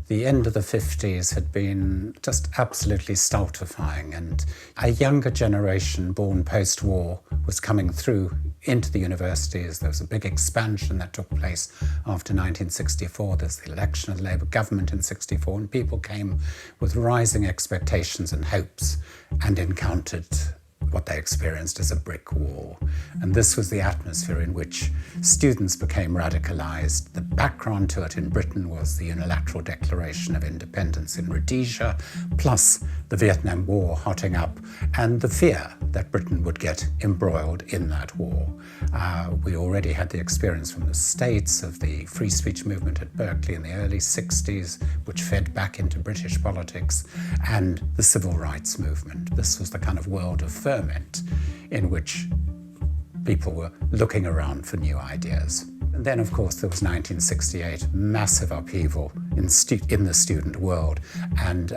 The end of the 50s had been just absolutely stultifying, and a younger generation born post-war was coming through into the universities. There was a big expansion that took place after 1964. There's the election of the Labour government in 64, and people came with rising expectations and hopes and encountered what they experienced as a brick wall. And this was the atmosphere in which students became radicalized. The background to it in Britain was the unilateral declaration of independence in Rhodesia, plus the Vietnam War hotting up, and the fear that Britain would get embroiled in that war. We already had the experience from the States of the free speech movement at Berkeley in the early 60s, which fed back into British politics, and the civil rights movement. This was the kind of world of ferment in which people were looking around for new ideas. And then, of course, there was 1968, massive upheaval in the student world, and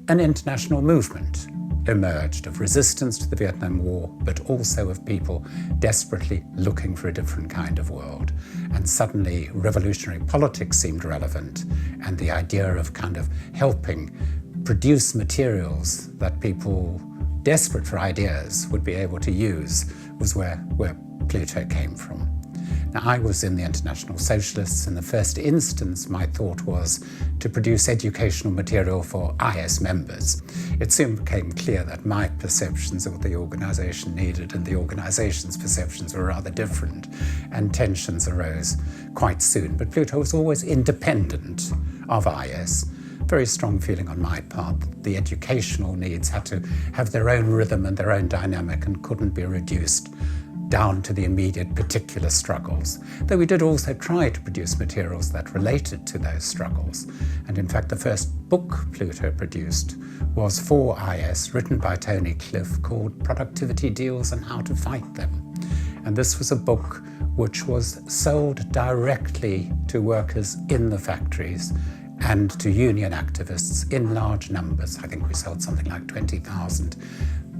an international movement emerged of resistance to the Vietnam War, but also of people desperately looking for a different kind of world. And suddenly revolutionary politics seemed relevant, and the idea of kind of helping produce materials that people desperate for ideas would be able to use was where Pluto came from. Now, I was in the International Socialists. In the first instance, my thought was to produce educational material for IS members. It soon became clear that my perceptions of what the organisation needed and the organisation's perceptions were rather different, and tensions arose quite soon. But Pluto was always independent of IS. Very strong feeling on my part that the educational needs had to have their own rhythm and their own dynamic and couldn't be reduced down to the immediate particular struggles, though we did also try to produce materials that related to those struggles. And in fact, the first book Pluto produced was for IS, written by Tony Cliff, called Productivity Deals and How to Fight Them. And this was a book which was sold directly to workers in the factories and to union activists in large numbers. I think we sold something like 20,000,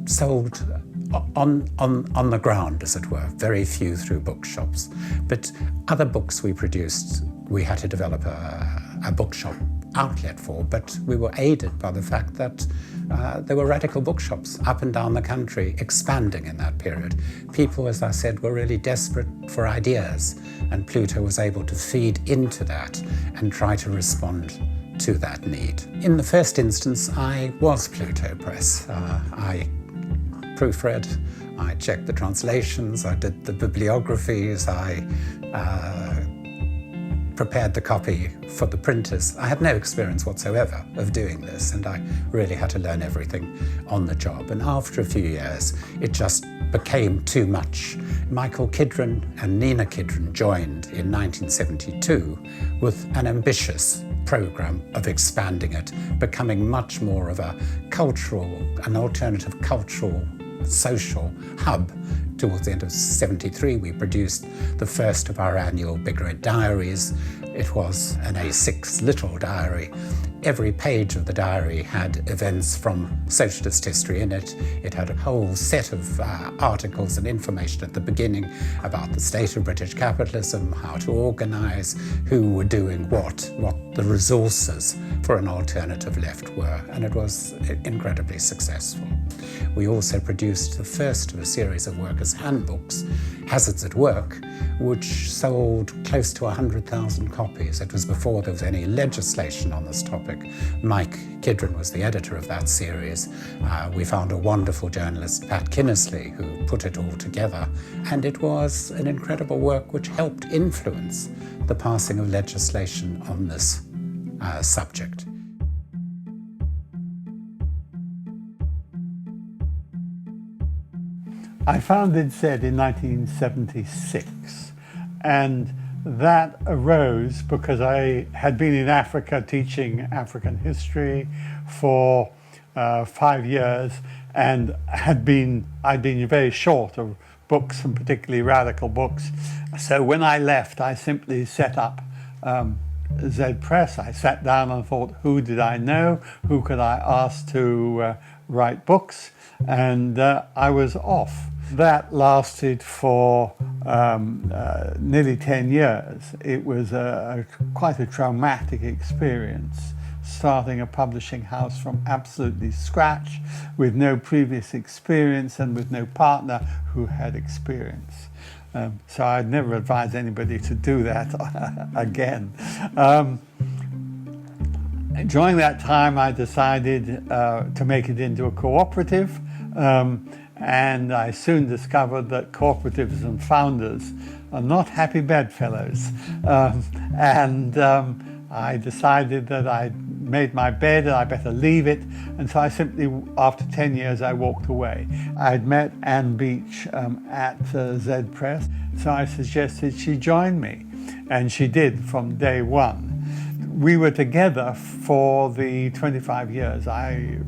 sold on the ground, as it were, very few through bookshops. But other books we produced, we had to develop a bookshop outlet for, but we were aided by the fact that there were radical bookshops up and down the country expanding in that period. People, as I said, were really desperate for ideas, and Pluto was able to feed into that and try to respond to that need. In the first instance, I was Pluto Press. I proofread, I checked the translations, I did the bibliographies, I prepared the copy for the printers. I had no experience whatsoever of doing this, and I really had to learn everything on the job. And after a few years, it just became too much. Michael Kidron and Nina Kidron joined in 1972 with an ambitious program of expanding it, becoming much more of an alternative cultural social hub. Towards the end of '73, we produced the first of our annual Big Red Diaries. It was an A6 little diary. Every page of the diary had events from socialist history in it. It had a whole set of articles and information at the beginning about the state of British capitalism, how to organise, who were doing what the resources for an alternative left were, and it was incredibly successful. We also produced the first of a series of workers' handbooks, Hazards at Work, which sold close to 100,000 copies. It was before there was any legislation on this topic. Mike Kidron was the editor of that series. We found a wonderful journalist, Pat Kinnersley, who put it all together, and it was an incredible work which helped influence the passing of legislation on this subject. I founded Zed in 1976, and that arose because I had been in Africa teaching African history for 5 years, and I'd been very short of books, and particularly radical books. So when I left, I simply set up Zed Press. I sat down and thought, who did I know? Who could I ask to write books? And I was off. That lasted for nearly 10 years. It was quite a traumatic experience, starting a publishing house from absolutely scratch, with no previous experience and with no partner who had experience. So I'd never advise anybody to do that again. During that time, I decided to make it into a cooperative, and I soon discovered that cooperatives and founders are not happy bedfellows. I decided that I'd made my bed and I better leave it, and so I simply, after 10 years, I walked away. I'd met Ann Beach at Zed Press, so I suggested she join me, and she did from day one. We were together for the 25 years I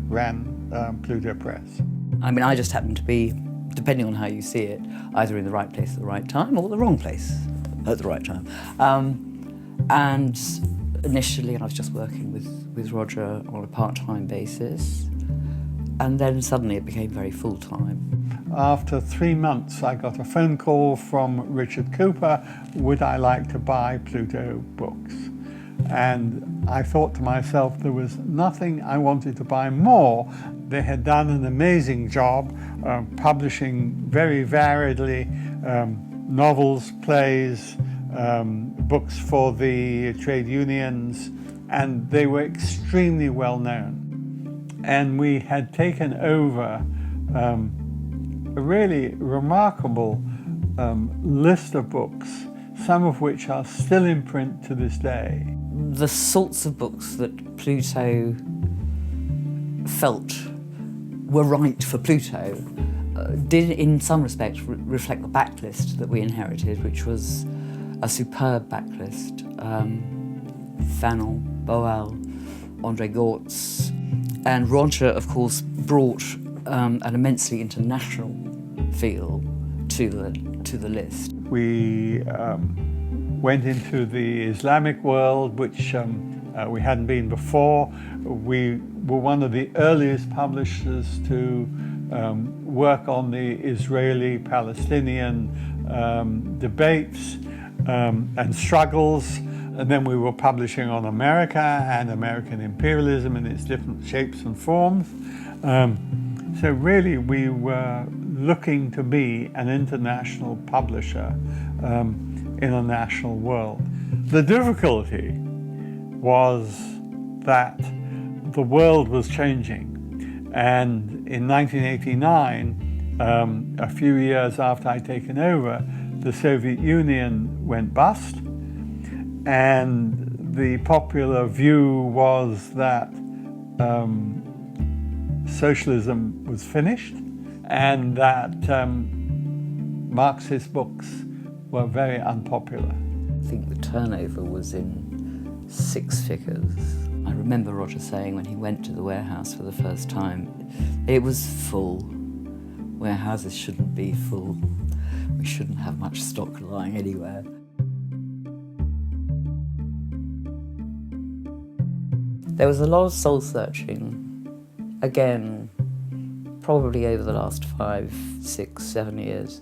ran Pluto Press. I mean, I just happened to be, depending on how you see it, either in the right place at the right time or the wrong place at the right time. And initially I was just working with Roger on a part-time basis, and then suddenly it became very full-time. After 3 months, I got a phone call from Richard Cooper, would I like to buy Pluto books? And I thought to myself, there was nothing I wanted to buy more. They had done an amazing job publishing very variedly novels, plays, books for the trade unions, and they were extremely well known. And we had taken over a really remarkable list of books, some of which are still in print to this day. The sorts of books that Pluto felt were right for Pluto did in some respects reflect the backlist that we inherited, which was a superb backlist. Fanon, Boal, Andre Gortz, and Roger, of course, brought an immensely international feel to the list. We went into the Islamic world, which we hadn't been before. We were one of the earliest publishers to work on the Israeli-Palestinian debates and struggles. And then we were publishing on America and American imperialism in its different shapes and forms. So really we were looking to be an international publisher in a national world. The difficulty was that the world was changing, and in 1989, a few years after I'd taken over, the Soviet Union went bust, and the popular view was that socialism was finished and that Marxist books were very unpopular. I think the turnover was in 6 figures. I remember Roger saying when he went to the warehouse for the first time, it was full. Warehouses shouldn't be full. We shouldn't have much stock lying anywhere. There was a lot of soul searching, again, probably over the last 5, 6, 7 years.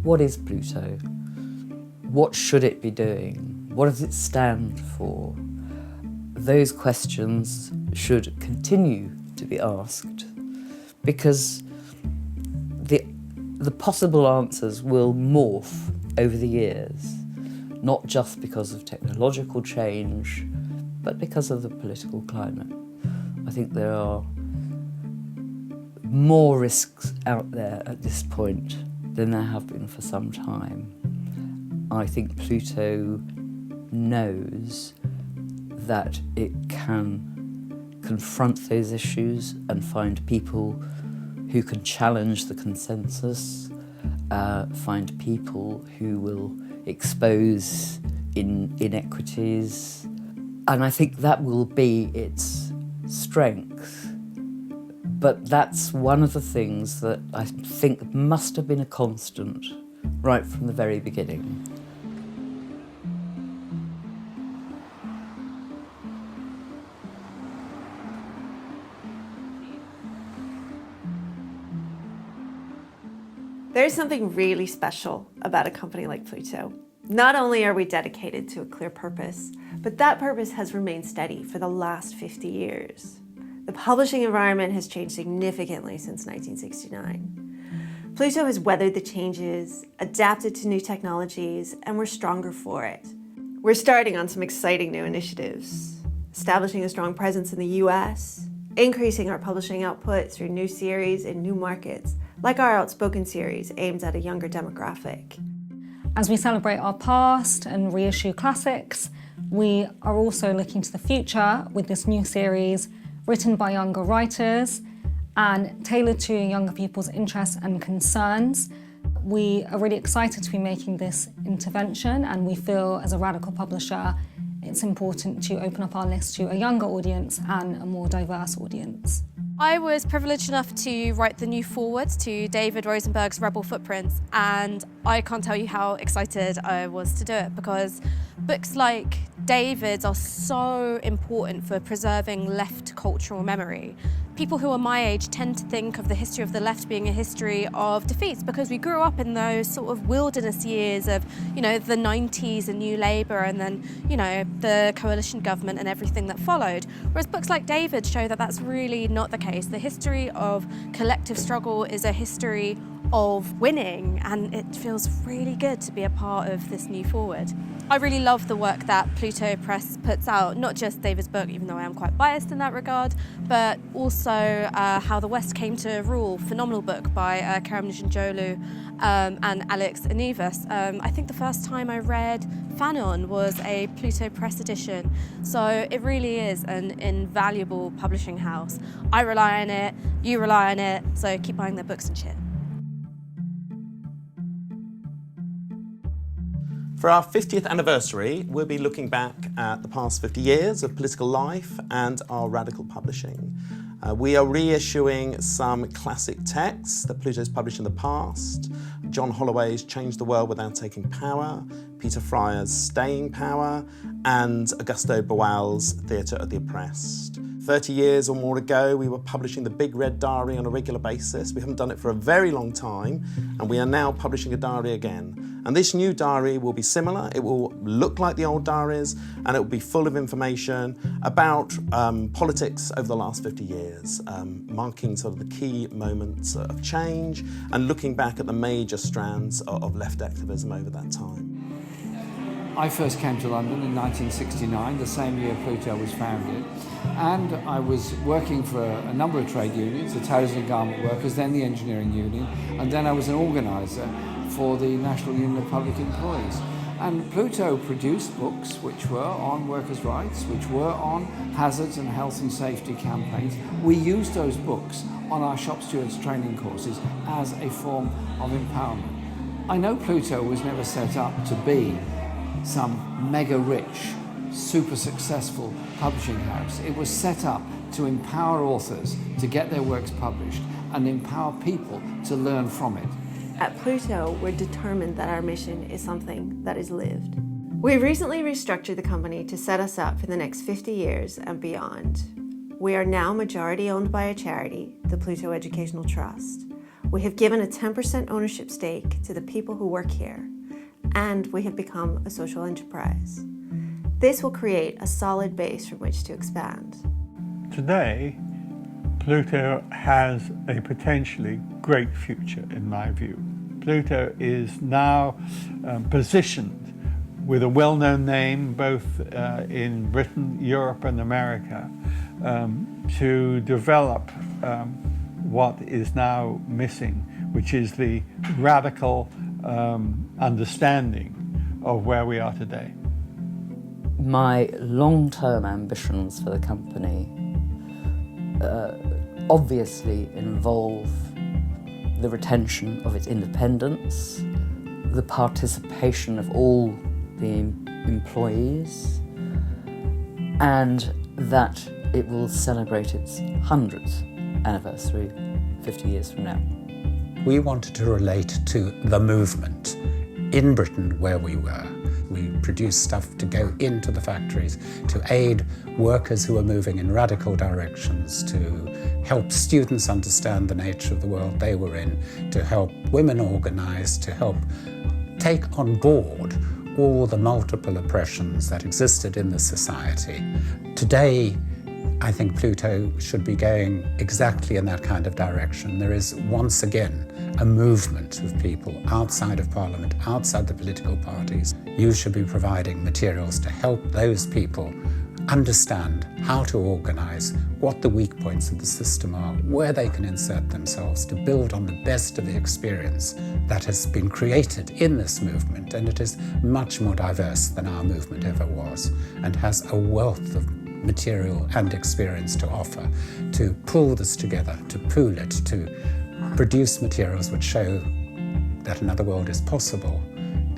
What is Pluto? What should it be doing? What does it stand for? Those questions should continue to be asked, because the possible answers will morph over the years, not just because of technological change, but because of the political climate. I think there are more risks out there at this point than there have been for some time. I think Pluto knows that it can confront those issues and find people who can challenge the consensus, find people who will expose inequities, and I think that will be its strength. But that's one of the things that I think must have been a constant right from the very beginning. There's something really special about a company like Pluto. Not only are we dedicated to a clear purpose, but that purpose has remained steady for the last 50 years. The publishing environment has changed significantly since 1969. Pluto has weathered the changes, adapted to new technologies, and we're stronger for it. We're starting on some exciting new initiatives, establishing a strong presence in the US, increasing our publishing output through new series in new markets, like our Outspoken series aimed at a younger demographic. As we celebrate our past and reissue classics, we are also looking to the future with this new series written by younger writers and tailored to younger people's interests and concerns. We are really excited to be making this intervention, and we feel as a radical publisher it's important to open up our list to a younger audience and a more diverse audience. I was privileged enough to write the new foreword to David Rosenberg's Rebel Footprints, and I can't tell you how excited I was to do it, because books like David's are so important for preserving left cultural memory. People who are my age tend to think of the history of the left being a history of defeats, because we grew up in those sort of wilderness years of, the 90s and New Labour, and then, the coalition government and everything that followed. Whereas books like David show that that's really not the case. The history of collective struggle is a history of winning, and it feels really good to be a part of this new forward. I really love the work that Pluto Press puts out, not just David's book, even though I am quite biased in that regard, but also How the West Came to Rule, phenomenal book by Kerem Nijinjolu and Alex Anivas. I think the first time I read Fanon was a Pluto Press edition, so it really is an invaluable publishing house. I rely on it, you rely on it, so keep buying their books and shit. For our 50th anniversary, we'll be looking back at the past 50 years of political life and our radical publishing. We are reissuing some classic texts that Pluto's published in the past. John Holloway's Change the World Without Taking Power, Peter Fryer's Staying Power, and Augusto Boal's Theatre of the Oppressed. 30 years or more ago, we were publishing the Big Red Diary on a regular basis. We haven't done it for a very long time, and we are now publishing a diary again. And this new diary will be similar. It will look like the old diaries, and it will be full of information about politics over the last 50 years, marking sort of the key moments of change and looking back at the major strands of left activism over that time. I first came to London in 1969, the same year Pluto was founded, and I was working for a number of trade unions, the tailors and garment workers, then the engineering union, and then I was an organiser for the National Union of Public Employees. And Pluto produced books which were on workers' rights, which were on hazards and health and safety campaigns. We used those books on our shop stewards training courses as a form of empowerment. I know Pluto was never set up to be some mega rich, super successful publishing house. It was set up to empower authors to get their works published and empower people to learn from it. At Pluto, we're determined that our mission is something that is lived. We recently restructured the company to set us up for the next 50 years and beyond. We are now majority owned by a charity, the Pluto Educational Trust. We have given a 10% ownership stake to the people who work here, and we have become a social enterprise. This will create a solid base from which to expand. Today, Pluto has a potentially great future, in my view. Pluto is now positioned with a well-known name both in Britain, Europe and America to develop what is now missing, which is the radical understanding of where we are today. My long-term ambitions for the company obviously involve the retention of its independence, the participation of all the employees, and that it will celebrate its 100th anniversary 50 years from now. We wanted to relate to the movement in Britain where we were, We produce stuff to go into the factories, to aid workers who are moving in radical directions, to help students understand the nature of the world they were in, to help women organize, to help take on board all the multiple oppressions that existed in the society. Today, I think Pluto should be going exactly in that kind of direction. There is once again a movement of people outside of Parliament, outside the political parties. You should be providing materials to help those people understand how to organise, what the weak points of the system are, where they can insert themselves to build on the best of the experience that has been created in this movement. And it is much more diverse than our movement ever was, and has a wealth of material and experience to offer, to pull this together, to pool it, to produce materials which show that another world is possible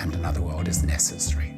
and another world is necessary.